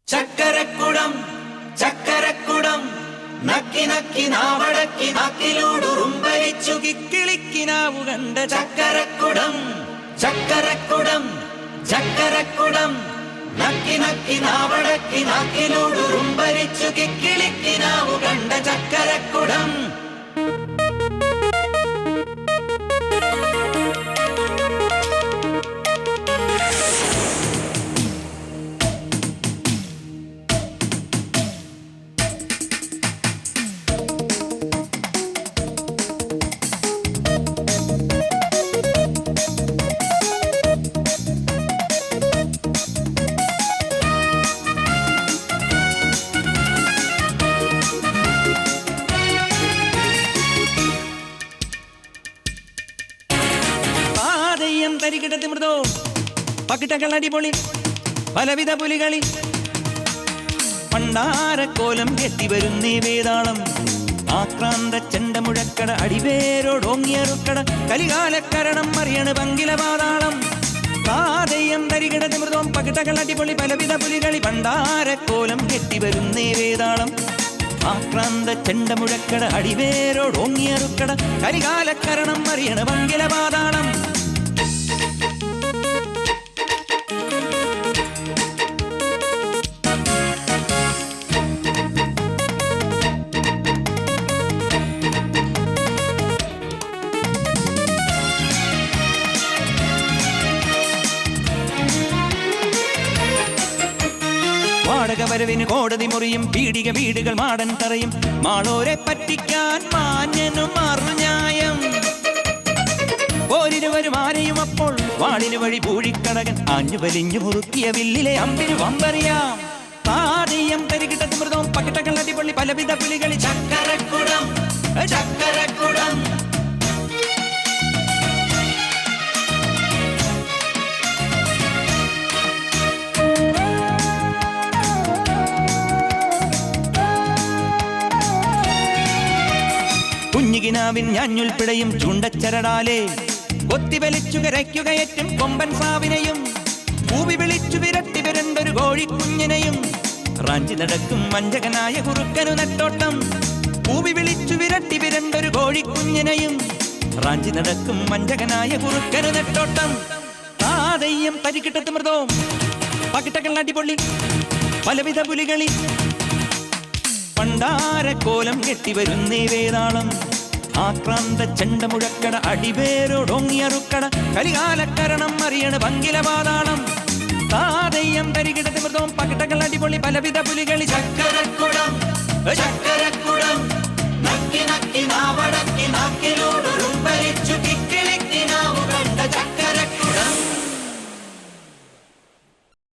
ചക്കരക്കുടം ചക്കരക്കുടം നക്കി നക്കി നാവടക്കി നാക്കിലൂടുറുമ്പലിച്ചു കിക്കിളിക്കിനാവു കണ്ട ചക്കരക്കുടം ചക്കരക്കുടം ചക്കരക്കുടം നക്കി നക്കി നാവടക്കി നാക്കിലൂടുറുമ്പലിച്ചു കിക്കിളിക്കിനാവു കണ്ട ചക്കരക്കുടം. തരികിടത്തി മൃദോ പകിട്ടകൾ അടിപൊളി പലവിധ പുലികളി പണ്ടാരക്കോലം കെട്ടിവരുന്നേ വേതാളം ആക്രാന്ത ചെണ്ട മുഴക്കട അടിവേരോടോങ്ങിയറുക്കട കലികാലക്കരണം മറിയണ് പങ്കില പാതാളം. കാതയം തരികിടത്തി മൃദോം പകിട്ടകൾ അടിപൊളി പലവിധ പുലികളി പണ്ടാരക്കോലം കെട്ടിവരുന്നേ വേതാളം ആക്രാന്ത ചെണ്ട മുഴക്കട അടിവേരോടോങ്ങിയറുക്കട കലികാലക്കരണം മറിയണ് പങ്കില പാതാളം. വാടക വരവിന് കോടതി മുറിയും പീഡിക വീടുകൾ മാടൻ തറയും മാളോരെ പറ്റിക്കാൻ മാന്യനും മറുന്യായം. ഓരിരുവരും ആരെയും അപ്പോൾ വാളിന് വഴി പൂഴിക്കടകൻ ആഞ്ഞു വലിഞ്ഞു മുറുക്കിയ വില്ലിലെ അമ്പിന് വമ്പറിയാം. പാതയം തരികിട്ടത്തി മൃദവും പകിട്ടകൾ അടിപൊളി പലവിധ പുലികളി ചക്കരക്കുടം ചക്കരക്കുടം. കുഞ്ഞികിനാവിൻ ഞാഞ്ഞുൽപ്പിടയും ചൂണ്ടച്ചരടാലേ കൊത്തിവലിച്ചു കരയ്ക്കുകയറ്റും കൊമ്പൻ സാവിനെയും പൂവി വിളിച്ചു വിരട്ടി വരണ്ടൊരു കോഴിക്കുഞ്ഞിനെയും റാഞ്ചി നടക്കും വഞ്ചകനായ കുറുക്കനു നെട്ടോട്ടം. പൂവി വിളിച്ചു വിരട്ടി വിരണ്ടൊരു കോഴിക്കുഞ്ഞിനെയും റാഞ്ചി നടക്കും വഞ്ചകനായ കുറുക്കനു നെട്ടോട്ടം. താതയ്യം തരികിട്ടത്ത് മൃദവും പകിട്ടകൾ അടിപൊളി പലവിധ പുലികളി പണ്ടാരക്കോലം കെട്ടിവരുന്നേ വേതാളം ആക്രാന്ത ചെണ്ട മുഴക്കട അടിവേരോടൊങ്ങിയറുക്കട കലികാലക്കരണം മറിയണ് പങ്കില പാതാളം. താതയ്യം തരികിടത്തി മൃദവും പകിട്ടകൾ അടിപൊളി പലവിധ പുലികളി ചക്കരക്കുടം